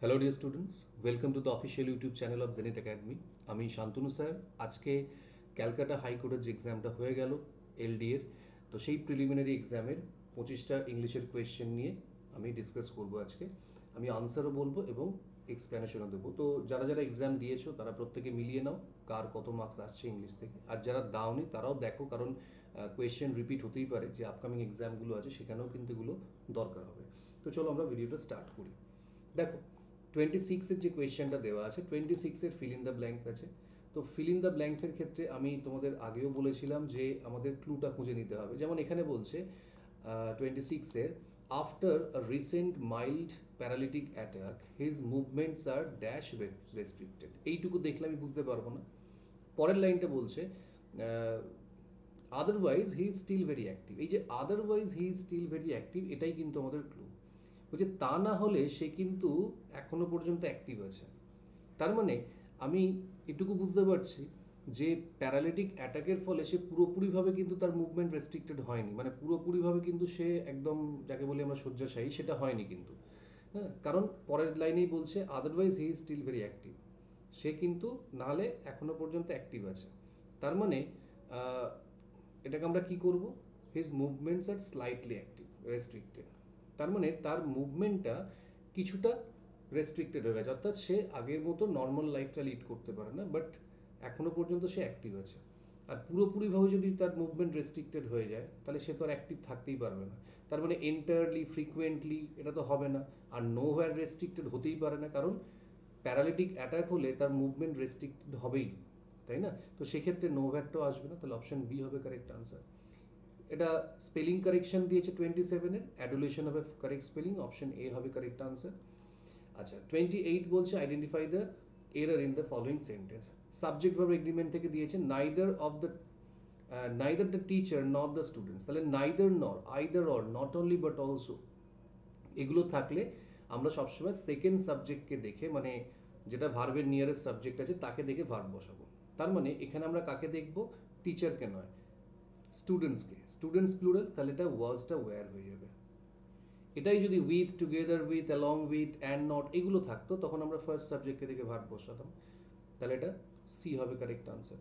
Hello dear students, welcome to the official YouTube channel of zenith academy. আমি Shantanu sir. আজকে ক্যালকাটা হাইকোর্টের যে এক্সামটা হয়ে গেল এলডি এর, তো সেই প্রিলিমিনারি এক্সামের 25টা ইংলিশের কোয়েশ্চেন নিয়ে আমি ডিসকাস করব আজকে। আমি আনসারও বলবো এবং এক্সপ্লেনেশনও দেবো। তো যারা যারা এক্সাম দিয়েছো তারা প্রত্যেকে মিলিয়ে নাও কার কত মার্কস আসছে ইংলিশ থেকে, আর যারা দাওনি তারাও দেখো, কারণ কোয়েশ্চেন রিপিট হতেই পারে, যে আপকামিং এক্সামগুলো আছে সেখানেও কিন্তু এগুলো দরকার হবে। তো চলো আমরা ভিডিওটা স্টার্ট করি। দেখো, 26-এর যে কোয়েশ্চেনটা দেওয়া আছে, 26-এর ফিল ইন দ্য ব্ল্যাঙ্কস আছে। তো ফিল ইন দ্য ব্ল্যাঙ্কসের ক্ষেত্রে আমি তোমাদের আগেও বলেছিলাম যে আমাদের ক্লুটা খুঁজে নিতে হবে। যেমন এখানে বলছে 26-এর, after a recent mild paralytic attack his movements are dash restricted. এইটুকু দেখলে আমি বুঝতে পারবো না। পরের লাইনটা বলছে otherwise he is still very active. এই যে otherwise he is still very active, এটাই কিন্তু আমাদের ক্লু। বলছে তা না হলে সে কিন্তু এখনো পর্যন্ত অ্যাক্টিভ আছে। তার মানে আমি এটুকু বুঝতে পারছি যে প্যারালিটিক অ্যাটাকের ফলে সে পুরোপুরিভাবে কিন্তু তার মুভমেন্ট রেস্ট্রিক্টেড হয়নি, মানে পুরোপুরিভাবে কিন্তু সে একদম যাকে বলি আমরা শয্যাশায়ী, সেটা হয়নি কিন্তু। হ্যাঁ, কারণ পরের লাইনেই বলছে otherwise he is still very active. সে কিন্তু নাহলে এখনো পর্যন্ত অ্যাক্টিভ আছে। তার মানে আহ, এটাকে আমরা কি করব, হিজ মুভমেন্টস আর স্লাইটলি অ্যাক্টিভ রেস্ট্রিক্টেড। তার মানে তার মুভমেন্টটা কিছুটা রেস্ট্রিক্টেড হয়ে গেছে, অর্থাৎ সে আগের মতো নর্মাল লাইফটা লিড করতে পারে না, বাট এখনো পর্যন্ত সে অ্যাক্টিভ আছে। আর পুরোপুরিভাবে যদি তার মুভমেন্ট রেস্ট্রিক্টেড হয়ে যায় তাহলে সে তো আর অ্যাক্টিভ থাকতেই পারবে না। তার মানে এন্টায়ারলি ফ্রিকুয়েন্টলি এটা তো হবে না, আর নো হোয়ার রেস্ট্রিক্টেড হতেই পারে না, কারণ প্যারালিটিক অ্যাটাক হলে তার মুভমেন্ট রেস্ট্রিক্টেড হবেই, তাই না? তো সেক্ষেত্রে নো ভ্যাটটাও আসবে না, তাহলে অপশন বি হবে কারেক্ট আনসার। এটা স্পেলিং কারেকশন দিয়েছে 27-এর, অ্যাডুলেশন হবে কারেক্ট স্পেলিং, অপশন এ হবে কারেক্ট আনসার। আচ্ছা, 28 বলছে identify the error in the following sentence. Subject verb agreement থেকে দিয়েছে neither of the neither the teacher not the students, তাহলে neither nor, either or, not only but also, এগুলো থাকলে আমরা সবসময় সেকেন্ড সাবজেক্টকে দেখে, মানে যেটা ভার্বের নিয়ারেস্ট সাবজেক্ট আছে তাকে দেখে ভার্ব বসাবো। তার মানে এখানে আমরা কাকে দেখব, টিচারকে নয়, স্টুডেন্টসকে। স্টুডেন্টস প্লুরাল, তাহলে এটা ওয়াজটা ওয়্যার হয়ে যাবে। এটাই যদি with, together with, along with, and not এগুলো থাকতো তখন আমরা ফার্স্ট সাবজেক্টকে দেখে ভার্ব বসাতাম, তাহলে এটা সি হবে কারেক্ট আনসার।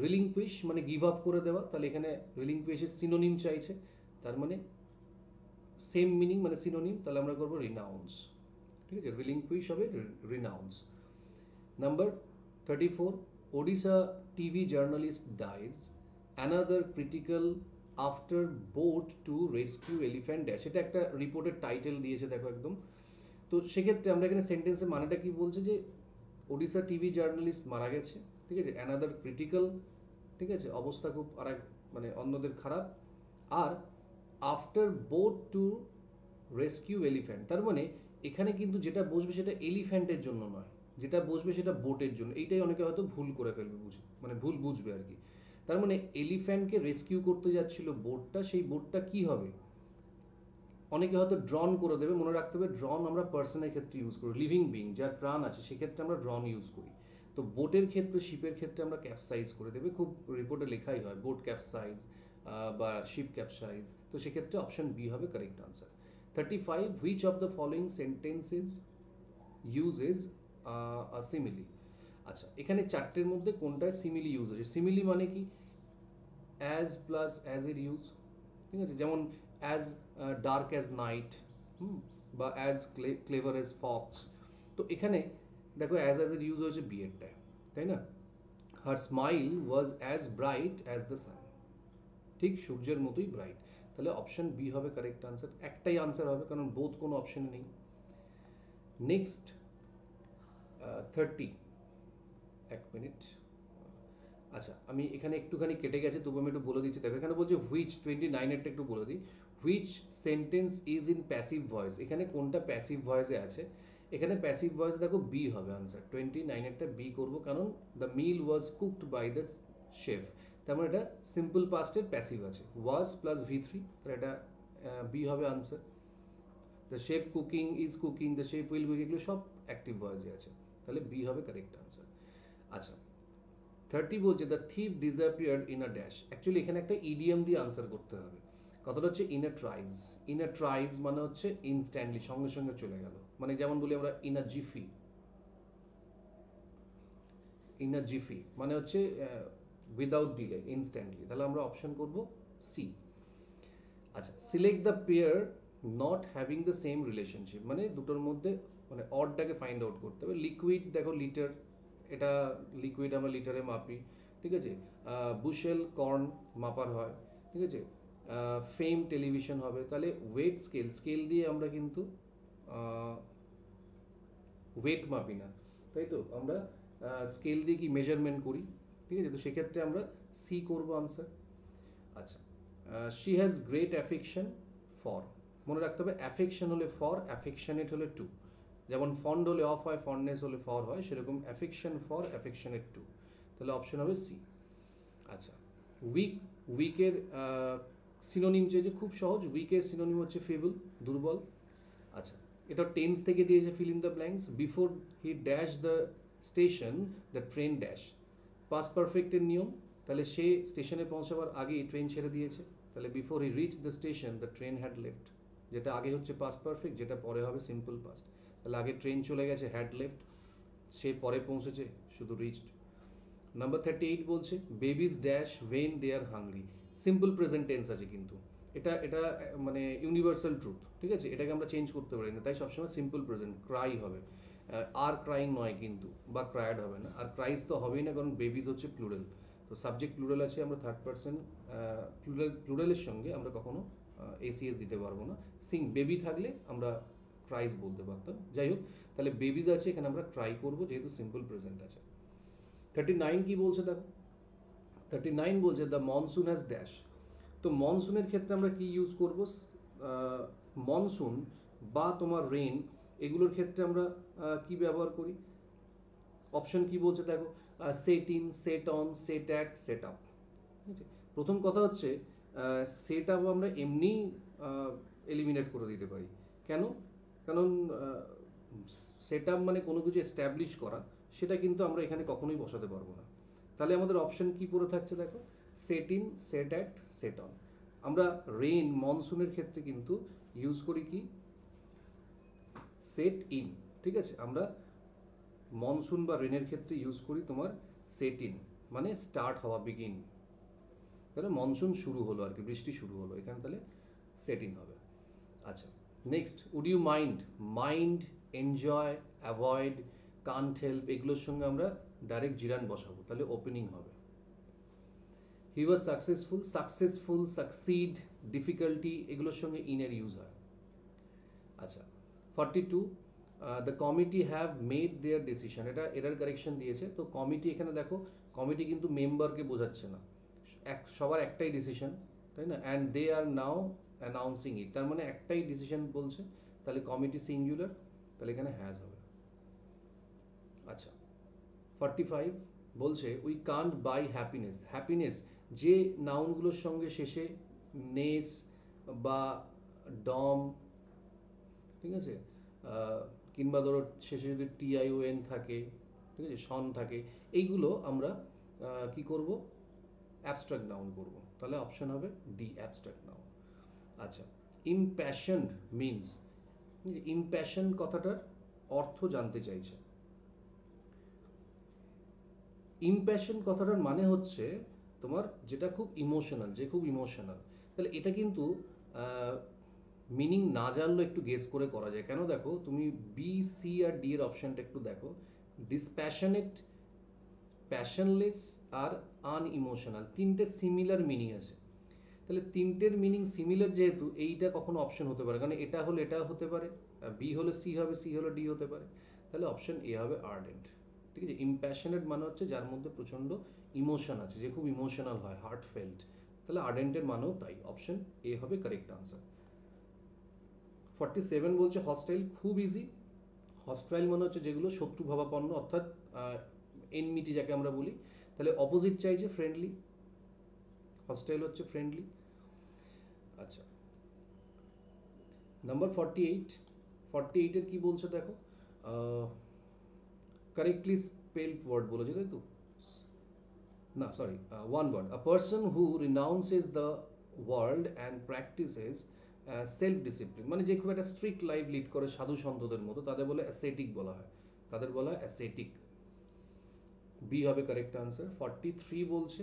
রিলিংকুইশ মানে গিভ আপ করে দেওয়া, তাহলে এখানে রিলিংকুইশের সিনোনিম চাইছে, তার মানে সেম মিনিং মানে সিনোনিম, তাহলে আমরা করবো রিনাউন্স। ঠিক আছে, রিলিংকুইশ হবে renowned. Number 34, Odisha TV journalist dies another critical after boat to rescue elephant dash. এটা একটা রিপোর্টের টাইটেল দিয়েছে, দেখো একদম। তো সেক্ষেত্রে আমরা এখানে সেন্টেন্সের মানেটা কি বলছে, যে ওডিশা টিভি জার্নালিস্ট মারা গেছে, ঠিক আছে, অ্যানাদার ক্রিটিক্যাল, ঠিক আছে, অবস্থা খুব আর এক, মানে অন্যদের খারাপ, আর after boat to rescue elephant, তার মানে এখানে কিন্তু যেটা বসবে সেটা এলিফ্যান্টের জন্য নয়, যেটা বসবে সেটা বোটের জন্য। এইটাই অনেকে হয়তো ভুল করে ফেলবে, বুঝে মানে ভুল বুঝবে আর কি। তার মানে এলিফ্যান্টকে রেস্কিউ করতে যাচ্ছিল বোটটা, সেই বোটটা কি হবে, অনেকে হয়তো ড্রন করে দেবে। মনে রাখতে হবে ড্রন আমরা পার্সনের ক্ষেত্রে ইউজ করি, লিভিং বিং যার প্রাণ আছে সেক্ষেত্রে আমরা ড্রন ইউজ করি। তো বোটের ক্ষেত্রে, শিপের ক্ষেত্রে আমরা ক্যাপসাইজ করে দেবে, খুব রিপোর্টে লেখাই হয় বোট ক্যাপসাইজ বা শিপ ক্যাপসাইজ। তো সেক্ষেত্রে অপশন বি হবে correct answer. 35, which of the following sentences uses simile. আচ্ছা, এখানে চারটের মধ্যে কোনটায় সিমিলি ইউজ হচ্ছে? সিমিলি মানে কি, অ্যাজ প্লাস অ্যাজ এর ইউজ, ঠিক আছে, যেমন অ্যাজ ডার্ক অ্যাজ নাইট, বা অ্যাজ ক্লেভার অ্যাজ ফক্স। তো এখানে দেখো অ্যাজ এর ইউজ হয়েছে বিয়েরটায়, তাই না? Her smile was as bright as the sun, ঠিক সূর্যের মতোই ব্রাইট। তাহলে অপশন বি হবে কারেক্ট আনসার। একটাই আনসার হবে, কারণ বোধ কোনো অপশনে নেই। নেক্সট 30, এক মিনিট। আচ্ছা, আমি এখানে একটুখানি কেটে গেছে, তবু আমি একটু বলে দিচ্ছি। দেখো এখানে বলছে হুইচ, 29-এরটা একটু বলে দিই। Which sentence is in passive voice, এখানে কোনটা প্যাসিভ ভয়েসে আছে? এখানে প্যাসিভ ভয়েস দেখো বি হবে আনসার, 29-এরটা বি করবো, কারণ the meal was cooked by the chef. তার মানে এটা সিম্পল পাস্টের প্যাসিভ আছে, ওয়াজ প্লাস ভি3, তাহলে এটা বি হবে answer. The chef cooking, is cooking, the chef will cook, এগুলো সব অ্যাক্টিভ ভয়েসে আছে, তাহলে বি হবে কারেক্ট আনসার। আচ্ছা, 30 বলছে the thief disappeared in a dash. Actually এখানে একটা ইডিএম দিয়ে আনসার করতে হবে, কথাটা হচ্ছে ইন আ ট্রাইজ মানে হচ্ছে ইনস্ট্যান্টলি, সঙ্গে সঙ্গে চলে গেল, মানে যেমন বলি আমরা ইন আ জিফি মানে হচ্ছে উইদাউট ডিলে, ইনস্ট্যান্টলি। তাহলে আমরা অপশন করব সি। আচ্ছা, select the pair not having the same relationship, মানে দুটোর মধ্যে মানে অডটাকে ফাইন্ড আউট করতে হবে। লিকুইড দেখো লিটার, এটা লিকুইড আমরা লিটারে মাপি, ঠিক আছে। বুশেল কর্ন মাপার হয়, ঠিক আছে। ফেম টেলিভিশন হবে। তাহলে ওয়েট স্কেল দিয়ে আমরা কিন্তু ওয়েট মাপি না, তাই তো, আমরা স্কেল দিয়ে কি মেজারমেন্ট করি, ঠিক আছে। তো সেক্ষেত্রে আমরা সি করবো আনসার। আচ্ছা, she has great affection for, মনে রাখতে হবে অ্যাফেকশন হলে ফর, অ্যাফেকশনেট হলে টু। যেমন ফন্ড হলে অফ হয়, ফন্ডনেস হলে ফর হয়, সেরকম অ্যাফেকশন ফর, অ্যাফেকশনেট টু। তাহলে অপশন হবে সি। আচ্ছা, উইক, উইকের সিনোনিম চেয়েছে, খুব সহজ। উইকের সিনোনিম হচ্ছে ফেবল, দুর্বল। আচ্ছা, এটা টেন্স থেকে দিয়েছে, fill in the blanks. Before he dash the station the train dash, past পারফেক্টের নিয়ম। তাহলে সে স্টেশনে পৌঁছাবার আগেই ট্রেন ছেড়ে দিয়েছে, তাহলে before he reach the station the train had left. যেটা আগে হচ্ছে পাস পারফেক্ট, যেটা পরে হবে সিম্পল পাস্ট। তাহলে আগে ট্রেন চলে গেছে, হ্যাড লেফট, সে পরে পৌঁছেছে, শুধু রিচড। নাম্বার 38 বলছে babies dash when they are hungry, simple present tense আছে কিন্তু এটা এটা মানে ইউনিভার্সাল ট্রুথ, ঠিক আছে, এটাকে আমরা চেঞ্জ করতে পারি না, তাই সবসময় সিম্পল প্রেজেন্ট, ক্রাই হবে। আর ক্রাইং নয় কিন্তু, বা ক্রায়াড হবে না, আর ক্রাইজ তো হবেই না, কারণ বেবিজ হচ্ছে প্লুরাল। তো সাবজেক্ট প্লুরাল আছে, আমরা থার্ড পার্সন প্লুরালের সঙ্গে আমরা কখনো এসিএস দিতে পারবো না। বেবি থাকলে আমরা ক্রাইজ বলতে পারতাম, যাই হোক। তাহলে বেবিজ আছে, এখানে আমরা ট্রাই করবো যেহেতু সিম্পল প্রেজেন্ট আছে। 39 কি বলছে দেখো, 39 বলছে দ্য মনসুন হ্যাজ ড্যাশ। তো মনসুনের ক্ষেত্রে আমরা কি ইউজ করবো, মনসুন বা তোমার রেন, এগুলোর ক্ষেত্রে আমরা কি ব্যবহার করি। অপশন কি বলছে দেখো, set in, set on, set at, set up. ঠিক আছে, প্রথম কথা হচ্ছে সেট আপ আমরা এমনি এলিমিনেট করে দিতে পারি। কেন? কারণ সেট আপ মানে কোনো কিছু এস্টাবলিশ করা, সেটা কিন্তু আমরা এখানে কখনোই বসাতে পারবো না। তাহলে আমাদের অপশন কি পড়ে থাকছে দেখো, set in, set at, set on. আমরা রেইন, মনসুনের ক্ষেত্রে কিন্তু ইউজ করি কি, সেট ইন, ঠিক আছে। আমরা মনসুন বা রেনের ক্ষেত্রে ইউজ করি তোমার সেট ইন, মানে স্টার্ট হওয়া, বিগিন। তাহলে মনসুন শুরু হলো আর কি, বৃষ্টি শুরু হলো, এখানে তাহলে সেট ইন হবে। আচ্ছা, next, would you mind, mind, enjoy, avoid, can't help, এগুলোর সঙ্গে আমরা ডাইরেক্ট জিরান বসাবো, তাহলে ওপেনিং হবে। He was successful, successful, succeed, difficulty, এগুলোর সঙ্গে ইনের ইউজ হয়। আচ্ছা, 42 the committee have made their decision, এটা এরার কারেকশন দিয়েছে। তো কমিটি, এখানে দেখো কমিটি কিন্তু মেম্বারকে বোঝাচ্ছে না, সবার একটাই ডিসিশন, তাই না। And they R now announcing ইট, তার মানে একটাই ডিসিশন বলছে, তাহলে কমিটি সিঙ্গুলার, তাহলে এখানে হ্যাজ হবে। আচ্ছা, 45 বলছে we can't by happiness, happiness যে নাউনগুলোর সঙ্গে শেষে নেস বা ডম, ঠিক আছে, কিংবা ধরো শেষে যদি টিআইওএন থাকে, ঠিক আছে, শন থাকে, এইগুলো আমরা কি করব, অ্যাবস্ট্রাক্ট নাউন করব। তাহলে অপশন হবে ডি, অ্যাবস্ট্রাক্ট নাউন। আচ্ছা, ইমপ্যাশনড মিনস, ইমপ্যাশন কথাটার অর্থ জানতে চাইছে। ইমপ্যাশন কথাটার মানে হচ্ছে তোমার যেটা খুব ইমোশনাল, যে খুব ইমোশনাল। তাহলে এটা কিন্তু মিনিং না জানলেও একটু গেস করে করা যায়। কেন দেখো, তুমি বি, সি আর ডি এর অপশনটা একটু দেখো, ডিসপ্যাশনেট, প্যাশনলেস আর আনইমোশনাল, তিনটে সিমিলার মিনিং আছে। তাহলে তিনটের মিনিং সিমিলার যেহেতু, এইটা কখনো অপশন হতে পারে, কারণ এটা হলে এটা হতে পারে, বি হলে সি হবে, সি হলে ডি হতে পারে। তাহলে অপশন এ হবে আর্ডেন্ট, ঠিক আছে। ইম্প্যাশনেট মানে হচ্ছে যার মধ্যে প্রচণ্ড ইমোশন আছে, যে খুব ইমোশনাল হয়, হার্ট ফেল্ট, তাহলে আর্ডেন্টের মানেও তাই, অপশন এ হবে কারেক্ট আনসার। 47 বলছে হস্টাইল, খুব ইজি। হস্টাইল মানে হচ্ছে যেগুলো শত্রুভাবাপন্ন, অর্থাৎ এনমিটি যাকে আমরা বলি। তাহলে অপোজিট চাইছে ফ্রেন্ডলি, হস্টাইল হচ্ছে ফ্রেন্ডলি। আচ্ছা, নাম্বার 48, 48-এর কি বলছে দেখো, কারেক্টলি স্পেলড ওয়ার্ড বলেছে, তাই তো, না sorry, one word, a person who renounces the world and practises self discipline, মানে যে খুব একটা স্ট্রিক্ট লাইফ লিড করে সাধু সন্তদের মতো, তাদের বলে অ্যাসেটিক বলা হয়, তাদের বলা হয় অ্যাসেটিক। বি হবে কারেক্ট আনসার। 43 বলছে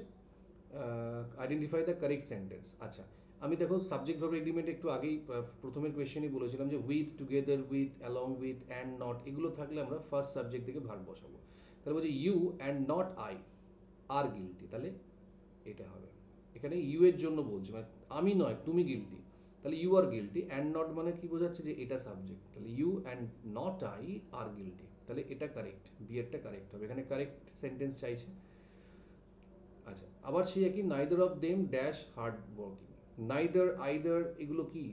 আইডেন্টিফাই দ্য কারেক্ট সেন্টেন্স। আচ্ছা, আমি দেখো সাবজেক্ট ভার্ব এগ্রিমেন্ট একটু আগেই প্রথমের কোয়েশ্চেনই বলেছিলাম যে with, together with, along with, and not, এগুলো থাকলে আমরা ফার্স্ট সাবজেক্ট থেকে ভার্ব বসাবো। তাহলে বলছে you and not I are guilty, তাহলে এটা হবে। এখানে ইউ এর জন্য বলছি, মানে আমি নয় তুমি গিলটি, তাহলে you are guilty. And not মানে কি বোঝাচ্ছে যে এটা সাবজেক্ট, তাহলে you and not I are guilty, তাহলে এটা কারেক্ট, বি এরটা কারেক্ট হবে। এখানে কারেক্ট সেন্টেন্স চাইছে। আচ্ছা, আবার সেই একই neither of them dash hard working, neither either এগুলো কি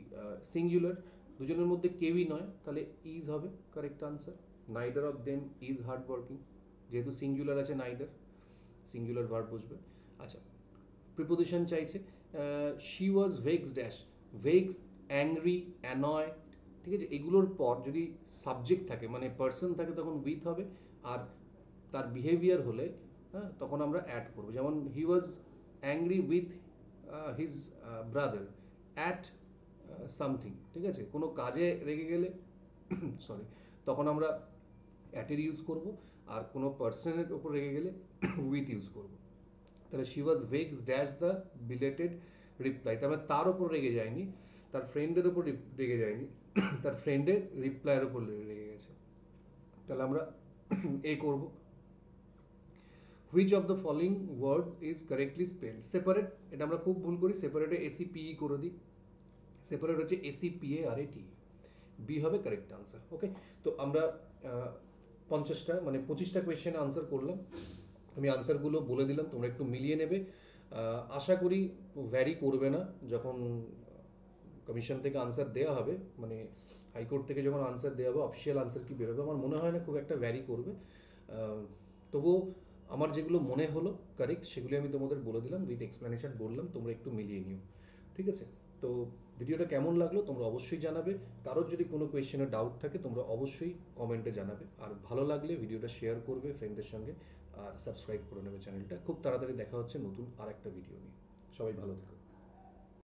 সিঙ্গুলার, দুজনের মধ্যে কেউই নয়, তাহলে ইজ হবে correct answer. Neither of them is hard working, যেহেতু সিঙ্গুলার আছে নাইদার, সিঙ্গুলার ভার্ব বসবে। আচ্ছা, প্রিপোজিশন চাইছে she was vax dash, vax, angry, annoy, ঠিক আছে, এগুলোর পর যদি সাবজেক্ট থাকে মানে পার্সন থাকে তখন উইথ হবে, আর তার বিহেভিয়ার হলে হ্যাঁ তখন আমরা অ্যাড করবো। যেমন he was angry with his brother at something, ঠিক আছে, কোনো কাজে রেগে গেলে সরি তখন আমরা অ্যাটের ইউজ করব, আর কোনো পার্সনের ওপর রেগে গেলে উইথ ইউজ করব। তাহলে she was vax dash the belated reply, তার মানে তার ওপর রেগে যায়নি, তার ফ্রেন্ডের ওপর রেগে যায়নি, তার ফ্রেন্ডের রিপ্লাইয়ের ওপর রেগে গেছে, তাহলে আমরা এ করব। Which of the following word is correctly spelled separate, এটা আমরা খুব ভুল করি, সেপারেটে এসিপিই করে দিই, সেপারেট হচ্ছে এসিপিএ আর এটি, বি হবে কারেক্ট আনসার। ওকে, তো আমরা 50টা মানে 25টা কোয়েশ্চেন আনসার করলাম, আমি আনসারগুলো বলে দিলাম, তোমরা একটু মিলিয়ে নেবে। আশা করি ভ্যারি করবে না যখন কমিশন থেকে আনসার দেওয়া হবে, মানে হাইকোর্ট থেকে যখন আনসার দেওয়া হবে, অফিসিয়াল আনসার কি বেরোবে, আমার মনে হয় না খুব একটা ভ্যারি করবে। তবুও আমার যেগুলো মনে হলো কারেক্ট সেগুলি আমি তোমাদের বলে দিলাম, উইথ এক্সপ্লেনেশন বললাম, তোমরা একটু মিলিয়ে নিও, ঠিক আছে। তো ভিডিওটা কেমন লাগলো তোমরা অবশ্যই জানাবে, কারোর যদি কোনো কোয়েশ্চেনে ডাউট থাকে তোমরা অবশ্যই কমেন্টে জানাবে, আর ভালো লাগলে ভিডিওটা শেয়ার করবে ফ্রেন্ডদের সঙ্গে, আর সাবস্ক্রাইব করে নেবে চ্যানেলটা। খুব তাড়াতাড়ি দেখা হচ্ছে নতুন আর একটা ভিডিও নিয়ে, সবাই ভালো থেকো।